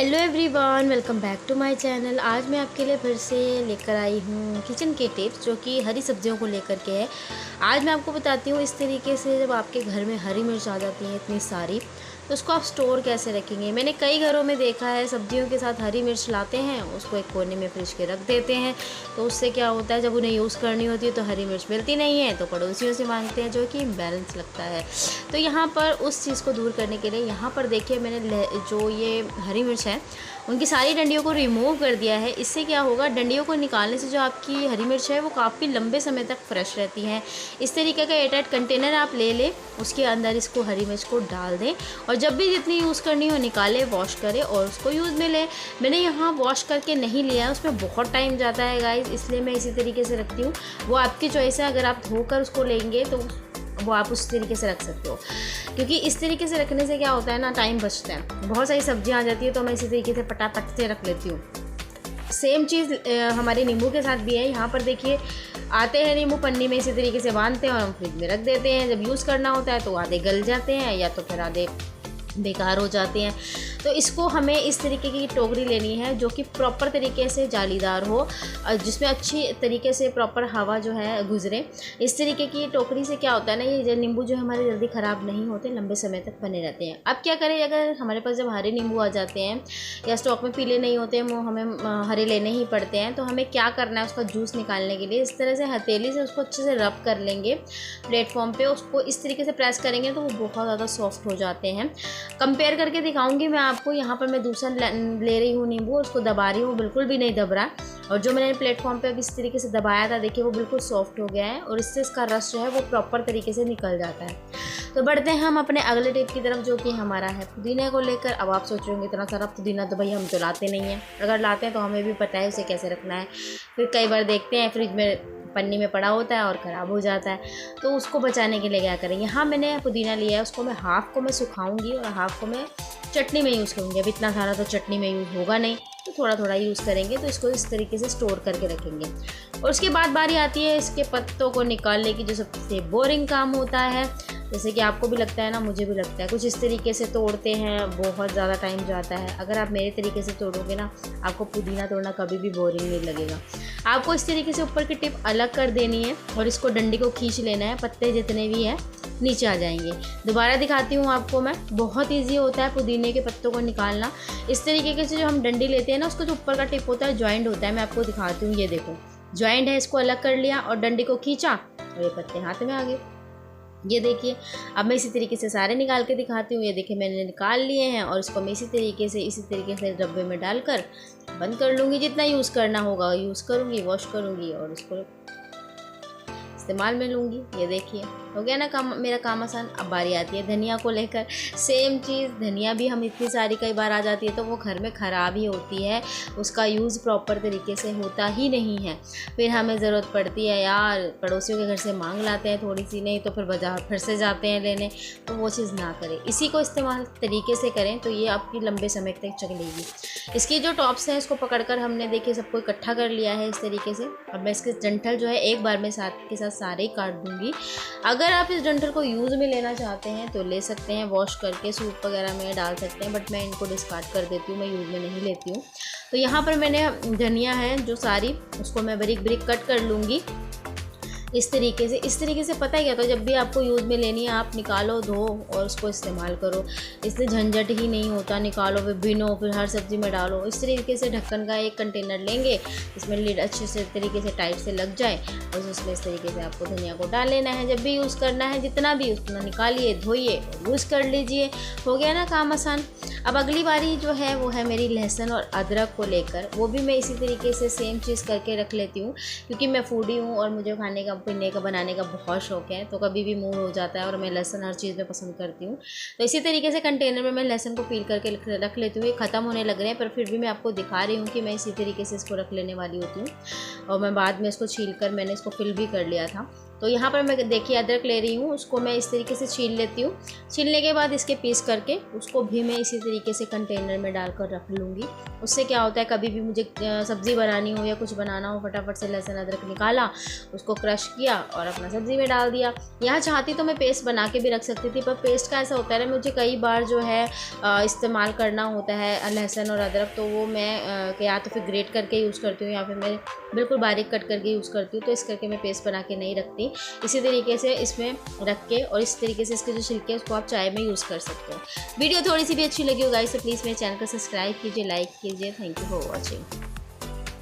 Hello everyone, welcome back to my channel. आज मैं आपके लिए फिर से लेकर आई हूँ किचन के टिप्स जो कि हरी सब्जियों को लेकर के है। आज मैं आपको बताती हूँ इस तरीके से जब आपके घर में हरी मिर्च आ जाती है इतनी सारी, तो उसको आप स्टोर कैसे रखेंगे। मैंने कई घरों में देखा है सब्जियों के साथ हरी मिर्च लाते हैं, उसको एक कोने में फ्रिज के रख देते हैं। तो उससे क्या होता है, जब उन्हें यूज़ करनी होती है तो हरी मिर्च मिलती नहीं है, तो पड़ोसियों से मांगते हैं, जो कि इम्बैलेंस लगता है। तो यहाँ पर उस चीज़ को दूर करने के लिए यहाँ पर देखिए मैंने जो ये हरी मिर्च है उनकी सारी डंडियों को रिमूव कर दिया है। इससे क्या होगा, डंडियों को निकालने से जो आपकी हरी मिर्च है वो काफ़ी लंबे समय तक फ्रेश रहती हैं। इस तरीके का एयरटाइट कंटेनर आप ले लें, उसके अंदर इसको हरी मिर्च को डाल दें और जब भी जितनी यूज़ करनी हो निकालें, वॉश करें और उसको यूज़ में लें। मैंने यहाँ वॉश करके नहीं लिया है, उसमें बहुत टाइम जाता है गाइस, इसलिए मैं इसी तरीके से रखती हूँ। वो आपकी चॉइस है, अगर आप धोकर उसको लेंगे तो वो आप उस तरीके से रख सकते हो, क्योंकि इस तरीके से रखने से क्या होता है ना, टाइम बचता है। बहुत सारी सब्जियां आ जाती है तो मैं इसी तरीके से पटापट से रख लेती हूँ। सेम चीज़ हमारे नींबू के साथ भी है। यहाँ पर देखिए आते हैं नींबू पन्नी में इसी तरीके से बांधते हैं और हम फ्रिज में रख देते हैं। जब यूज़ करना होता है तो आधे गल जाते हैं या तो फिर आधे बेकार हो जाते हैं। तो इसको हमें इस तरीके की टोकरी लेनी है जो कि प्रॉपर तरीके से जालीदार हो, जिसमें अच्छी तरीके से प्रॉपर हवा जो है गुजरे। इस तरीके की टोकरी से क्या होता है ना, ये नींबू जो हमारे जल्दी ख़राब नहीं होते, लंबे समय तक बने रहते हैं। अब क्या करें, अगर हमारे पास जब हरे नींबू आ जाते हैं या स्टॉक में पीले नहीं होते हैं, वो हमें हरे लेने ही पड़ते हैं, तो हमें क्या करना है, उसका जूस निकालने के लिए इस तरह से हथेली से उसको अच्छे से रब कर लेंगे प्लेटफॉर्म पर। उसको इस तरीके से प्रेस करेंगे तो वो बहुत ज़्यादा सॉफ्ट हो जाते हैं। कंपेयर करके दिखाऊंगी मैं आपको। यहाँ पर मैं दूसरा ले रही हूँ नींबू, उसको दबा रही हूँ, बिल्कुल भी नहीं दब रहा। और जो मैंने प्लेटफॉर्म पे अब इस तरीके से दबाया था, देखिए वो बिल्कुल सॉफ्ट हो गया है और इससे इसका रस जो है वो प्रॉपर तरीके से निकल जाता है। तो बढ़ते हैं हम अपने अगले टिप की तरफ, जो कि हमारा है पुदीने को लेकर। अब आप सोच रहे होंगे इतना सारा पुदीना तो भाई हम तो लाते नहीं हैं, अगर लाते हैं तो हमें भी पता है उसे कैसे रखना है। फिर कई बार देखते हैं फ्रिज में पन्नी में पड़ा होता है और ख़राब हो जाता है, तो उसको बचाने के लिए क्या करें। यहाँ मैंने पुदीना लिया है, उसको मैं हाफ़ को मैं सुखाऊंगी और हाफ़ को मैं चटनी में यूज़ करूँगी। अब इतना सारा तो चटनी में यूज़ होगा नहीं, तो थोड़ा थोड़ा यूज़ करेंगे। तो इसको इस तरीके से स्टोर करके रखेंगे। और उसके बाद बारी आती है इसके पत्तों को निकालने की, जो सबसे बोरिंग काम होता है। जैसे कि आपको भी लगता है ना, मुझे भी लगता है। कुछ इस तरीके से तोड़ते हैं, बहुत ज़्यादा टाइम जाता है। अगर आप मेरे तरीके से तोड़ोगे ना, आपको पुदीना तोड़ना कभी भी बोरिंग नहीं लगेगा। आपको इस तरीके से ऊपर की टिप अलग कर देनी है और इसको डंडी को खींच लेना है, पत्ते जितने भी हैं नीचे आ जाएंगे। दोबारा दिखाती हूँ आपको मैं, बहुत ईजी होता है पुदीने के पत्तों को निकालना। इस तरीके से जो हम डंडी लेते हैं ना, उसका जो ऊपर का टिप होता है जॉइंट होता है। मैं आपको दिखाती हूँ, ये देखो जॉइंट है, इसको अलग कर लिया और डंडी को खींचा और ये पत्ते हाथ में आ गए। ये देखिए, अब मैं इसी तरीके से सारे निकाल के दिखाती हूँ। ये देखिए मैंने निकाल लिए हैं और इसको मैं इसी तरीके से डब्बे में डालकर बंद कर लूँगी। जितना यूज़ करना होगा यूज़ करूँगी, वॉश करूँगी और इसको इस्तेमाल में लूँगी। ये देखिए हो गया ना काम, मेरा काम आसान। अब बारी आती है धनिया को लेकर। सेम चीज़, धनिया भी हम इतनी सारी कई बार आ जाती है तो वो घर में ख़राब ही होती है, उसका यूज़ प्रॉपर तरीके से होता ही नहीं है। फिर हमें ज़रूरत पड़ती है यार, पड़ोसियों के घर से मांग लाते हैं थोड़ी सी, नहीं तो फिर बाजार फिर से जाते हैं लेने। तो वो चीज़ ना करें, इसी को इस्तेमाल तरीके से करें तो ये आपकी लंबे समय तक चलेगी। इसकी जो टॉप्स हैं इसको पकड़कर हमने देखिए सबको इकट्ठा कर लिया है इस तरीके से। अब मैं इसके डंठल जो है एक बार में साथ के साथ सारे ही काट दूँगी। अगर आप इस डंठल को यूज़ में लेना चाहते हैं तो ले सकते हैं, वॉश करके सूप वगैरह में डाल सकते हैं, बट मैं इनको डिस्कार्ड कर देती हूँ, मैं यूज़ में नहीं लेती हूँ। तो यहाँ पर मैंने धनिया है जो सारी, उसको मैं बारीक बारीक कट कर लूँगी इस तरीके से। पता है क्या, तो जब भी आपको यूज़ में लेनी है आप निकालो, धो और उसको इस्तेमाल करो। इससे झंझट ही नहीं होता, निकालो फिर बिनो, फिर हर सब्ज़ी में डालो। इस तरीके से ढक्कन का एक कंटेनर लेंगे, इसमें लिड अच्छे से तरीके से टाइट से लग जाए और उसमें इस तरीके से आपको धनिया को डाल लेना है। जब भी यूज़ करना है, जितना भी उतना निकालिए, धोइए और यूज़ कर लीजिए। हो गया ना काम आसान। अब अगली बारी जो है वो है मेरी लहसुन और अदरक को लेकर। वो भी मैं इसी तरीके से सेम चीज़ करके रख लेती हूँ, क्योंकि मैं फूडी हूँ और मुझे खाने का, पीने का, बनाने का बहुत शौक है। तो कभी भी मूड हो जाता है और मैं लहसुन हर चीज़ में पसंद करती हूँ। तो इसी तरीके से कंटेनर में मैं लहसुन को पील करके रख लेती हूँ। ये ख़त्म होने लग रहे हैं, पर फिर भी मैं आपको दिखा रही हूँ कि मैं इसी तरीके से इसको रख लेने वाली होती हूँ। और मैं बाद में इसको छील कर मैंने इसको फिल भी कर लिया था। तो यहाँ पर मैं देखिए अदरक ले रही हूँ, उसको मैं इस तरीके से छील लेती हूँ। छीलने के बाद इसके पीस करके उसको भी मैं इसी तरीके से कंटेनर में डालकर रख लूँगी। उससे क्या होता है, कभी भी मुझे सब्ज़ी बनानी हो या कुछ बनाना हो, फटाफट से लहसुन अदरक निकाला, उसको क्रश किया और अपना सब्ज़ी में डाल दिया। यहाँ चाहती तो मैं पेस्ट बना के भी रख सकती थी, पर पेस्ट का ऐसा होता है ना, मुझे कई बार जो है इस्तेमाल करना होता है लहसुन और अदरक, तो वो मैं या तो फिर ग्रेट करके यूज़ करती हूँ या फिर मैं बिल्कुल बारीक कट करके यूज़ करती हूँ। तो इस करके मैं पेस्ट बना के नहीं रखती। इसी तरीके से इसमें रख के और इस तरीके से इसके जो छिलके हैं उसको आप चाय में यूज़ कर सकते हो। वीडियो थोड़ी सी भी अच्छी लगी हो गाइस तो प्लीज़ मेरे चैनल को सब्सक्राइब कीजिए, लाइक कीजिए। Thank you for watching.